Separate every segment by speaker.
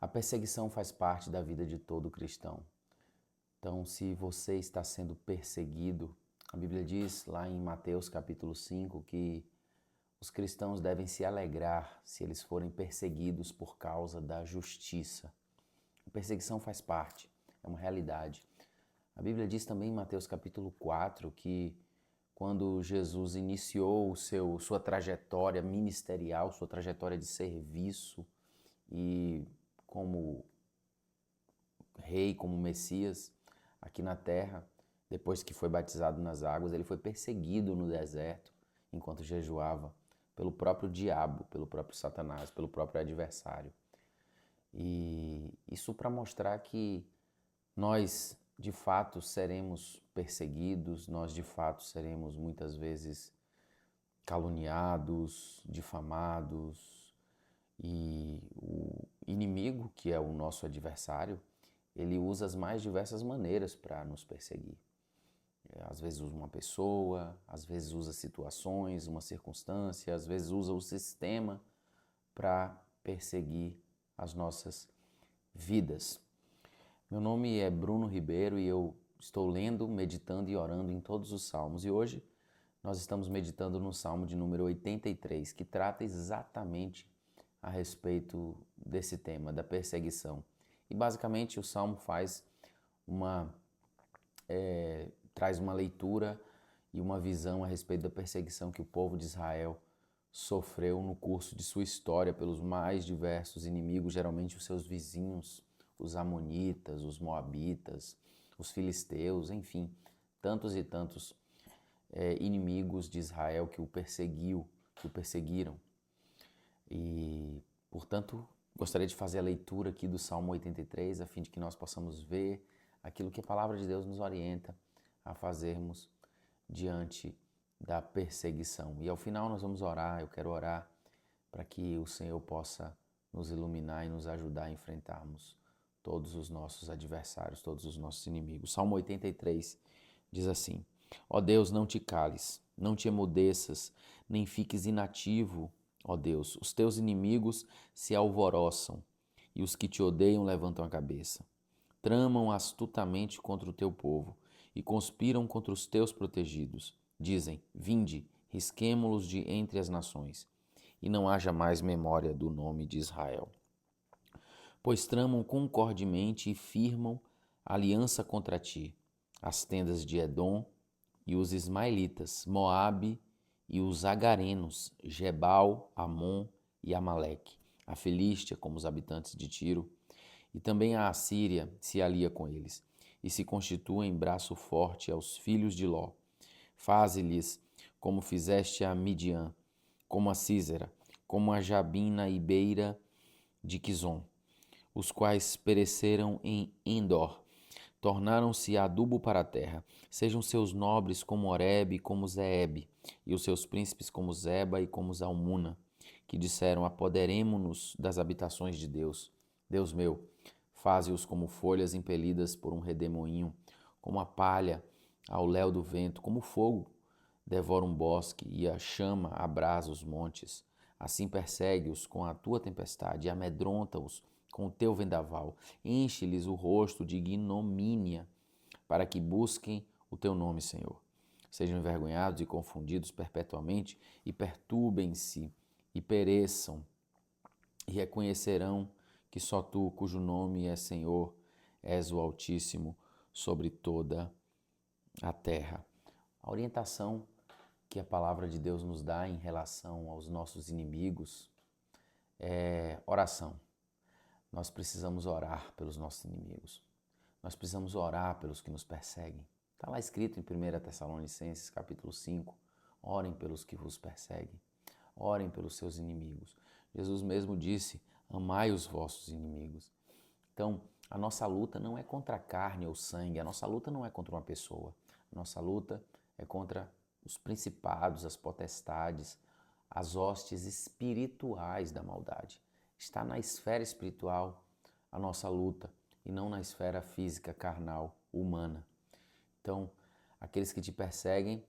Speaker 1: A perseguição faz parte da vida de todo cristão. Então, se você está sendo perseguido, a Bíblia diz lá em Mateus capítulo 5 que os cristãos devem se alegrar se eles forem perseguidos por causa da justiça. A perseguição faz parte, é uma realidade. A Bíblia diz também em Mateus capítulo 4 que quando Jesus iniciou sua trajetória ministerial, sua trajetória de serviço e como rei, como Messias aqui na terra, depois que foi batizado nas águas, ele foi perseguido no deserto enquanto jejuava pelo próprio diabo, pelo próprio Satanás, pelo próprio adversário. E isso para mostrar que nós de fato seremos perseguidos, nós de fato seremos muitas vezes caluniados, difamados, e o inimigo, que é o nosso adversário, ele usa as mais diversas maneiras para nos perseguir. Às vezes usa uma pessoa, às vezes usa situações, uma circunstância, às vezes usa o sistema para perseguir as nossas vidas. Meu nome é Bruno Ribeiro e eu estou lendo, meditando e orando em todos os salmos. E hoje nós estamos meditando no Salmo de número 83, que trata exatamente a respeito desse tema, da perseguição. E basicamente o Salmo traz uma leitura e uma visão a respeito da perseguição que o povo de Israel sofreu no curso de sua história pelos mais diversos inimigos, geralmente os seus vizinhos, os amonitas, os moabitas, os filisteus, enfim, tantos e tantos inimigos de Israel que o perseguiram. E, portanto, gostaria de fazer a leitura aqui do Salmo 83, a fim de que nós possamos ver aquilo que a palavra de Deus nos orienta a fazermos diante da perseguição. E ao final nós vamos orar, eu quero orar para que o Senhor possa nos iluminar e nos ajudar a enfrentarmos todos os nossos adversários, todos os nossos inimigos. Salmo 83 diz assim: Ó Deus, não te cales, não te emudeças, nem fiques inativo, ó Deus. Os teus inimigos se alvoroçam e os que te odeiam levantam a cabeça. Tramam astutamente contra o teu povo e conspiram contra os teus protegidos. Dizem: Vinde, risquemo-los de entre as nações, e não haja mais memória do nome de Israel. Pois tramam concordemente e firmam aliança contra ti, as tendas de Edom e os ismaelitas, Moabe e os agarenos, Gebal, Amon e Amaleque, a Filístia, como os habitantes de Tiro, e também a Assíria se alia com eles, e se constitui em braço forte aos filhos de Ló. Faze-lhes como fizeste a Midian, como a Císera, como a Jabim na ibeira de Quizon, os quais pereceram em Endor, tornaram-se adubo para a terra. Sejam seus nobres como Oreb e como Zeeb, e os seus príncipes como Zeba e como Zalmuna, que disseram: Apoderemo-nos das habitações de Deus. Deus meu, faze-os como folhas impelidas por um redemoinho, como a palha ao léu do vento, como o fogo devora um bosque e a chama abrasa os montes. Assim persegue-os com a tua tempestade e amedronta-os com o teu vendaval. Enche-lhes o rosto de ignomínia, para que busquem o teu nome, Senhor. Sejam envergonhados e confundidos perpetuamente e perturbem-se e pereçam e reconhecerão que só tu, cujo nome é Senhor, és o Altíssimo sobre toda a terra. A orientação que a palavra de Deus nos dá em relação aos nossos inimigos é oração. Nós precisamos orar pelos nossos inimigos. Nós precisamos orar pelos que nos perseguem. Está lá escrito em 1 Tessalonicenses capítulo 5, orem pelos que vos perseguem. Orem pelos seus inimigos. Jesus mesmo disse: amai os vossos inimigos. Então, a nossa luta não é contra a carne ou sangue, a nossa luta não é contra uma pessoa. A nossa luta é contra os principados, as potestades, as hostes espirituais da maldade. Está na esfera espiritual a nossa luta e não na esfera física, carnal, humana. Então, aqueles que te perseguem,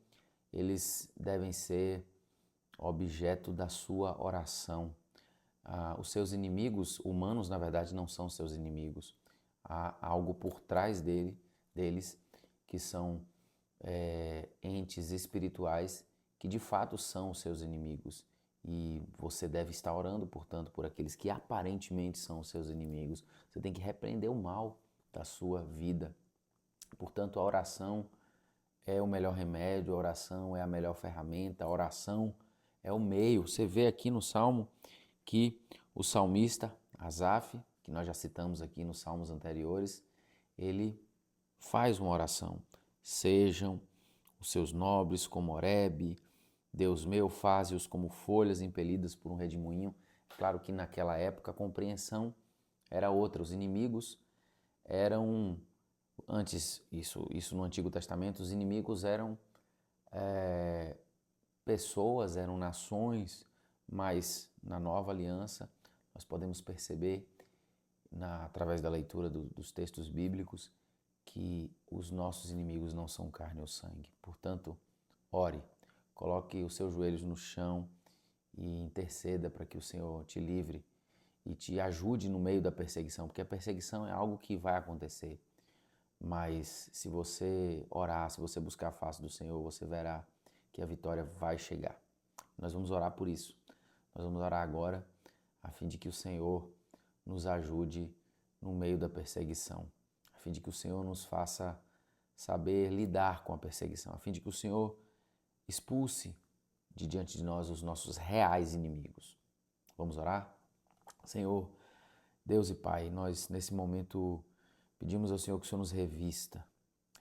Speaker 1: eles devem ser objeto da sua oração. Os seus inimigos humanos, na verdade, não são seus inimigos. Há algo por trás deles que são entes espirituais que de fato são os seus inimigos. E você deve estar orando, portanto, por aqueles que aparentemente são os seus inimigos. Você tem que repreender o mal da sua vida. Portanto, a oração é o melhor remédio, a oração é a melhor ferramenta, a oração é o meio. Você vê aqui no Salmo que o salmista Asaf, que nós já citamos aqui nos salmos anteriores, ele faz uma oração. Sejam os seus nobres como Horebe, Deus meu, faze-os como folhas impelidas por um redemoinho. Claro que naquela época a compreensão era outra. Os inimigos eram, antes, isso no Antigo Testamento, os inimigos eram pessoas, eram nações, mas na Nova Aliança nós podemos perceber, através da leitura dos textos bíblicos, que os nossos inimigos não são carne ou sangue. Portanto, ore, coloque os seus joelhos no chão e interceda para que o Senhor te livre e te ajude no meio da perseguição, porque a perseguição é algo que vai acontecer. Mas se você orar, se você buscar a face do Senhor, você verá que a vitória vai chegar. Nós vamos orar por isso. Nós vamos orar agora a fim de que o Senhor nos ajude no meio da perseguição, a fim de que o Senhor nos faça saber lidar com a perseguição, a fim de que o Senhor expulse de diante de nós os nossos reais inimigos. Vamos orar? Senhor, Deus e Pai, nós nesse momento pedimos ao Senhor que o Senhor nos revista.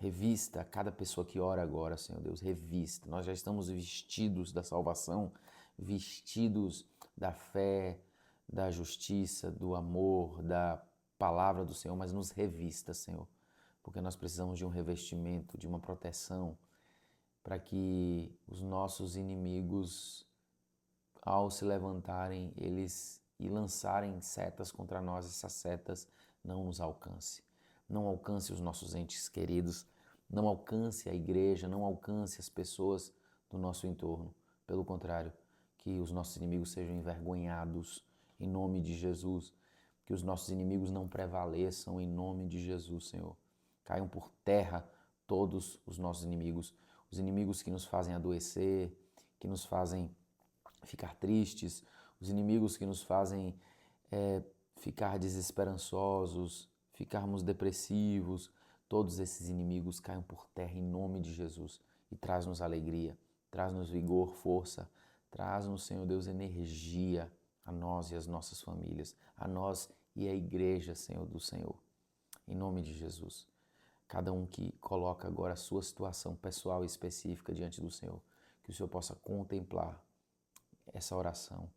Speaker 1: Revista cada pessoa que ora agora, Senhor Deus, revista. Nós já estamos vestidos da salvação, vestidos da fé, da justiça, do amor, da palavra do Senhor, mas nos revista, Senhor, porque nós precisamos de um revestimento, de uma proteção, para que os nossos inimigos, ao se levantarem, e lançarem setas contra nós, essas setas não nos alcancem. Não alcance os nossos entes queridos, não alcance a igreja, não alcance as pessoas do nosso entorno. Pelo contrário, que os nossos inimigos sejam envergonhados em nome de Jesus, que os nossos inimigos não prevaleçam em nome de Jesus, Senhor. Caiam por terra todos os nossos inimigos, os inimigos que nos fazem adoecer, que nos fazem ficar tristes, os inimigos que nos fazem ficar desesperançosos, ficarmos depressivos. Todos esses inimigos caiam por terra em nome de Jesus e traz-nos alegria, traz-nos vigor, força, traz-nos, Senhor Deus, energia a nós e as nossas famílias, a nós e a igreja, Senhor do Senhor. Em nome de Jesus. Cada um que coloca agora a sua situação pessoal e específica diante do Senhor, que o Senhor possa contemplar essa oração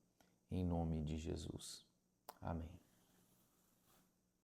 Speaker 1: em nome de Jesus. Amém.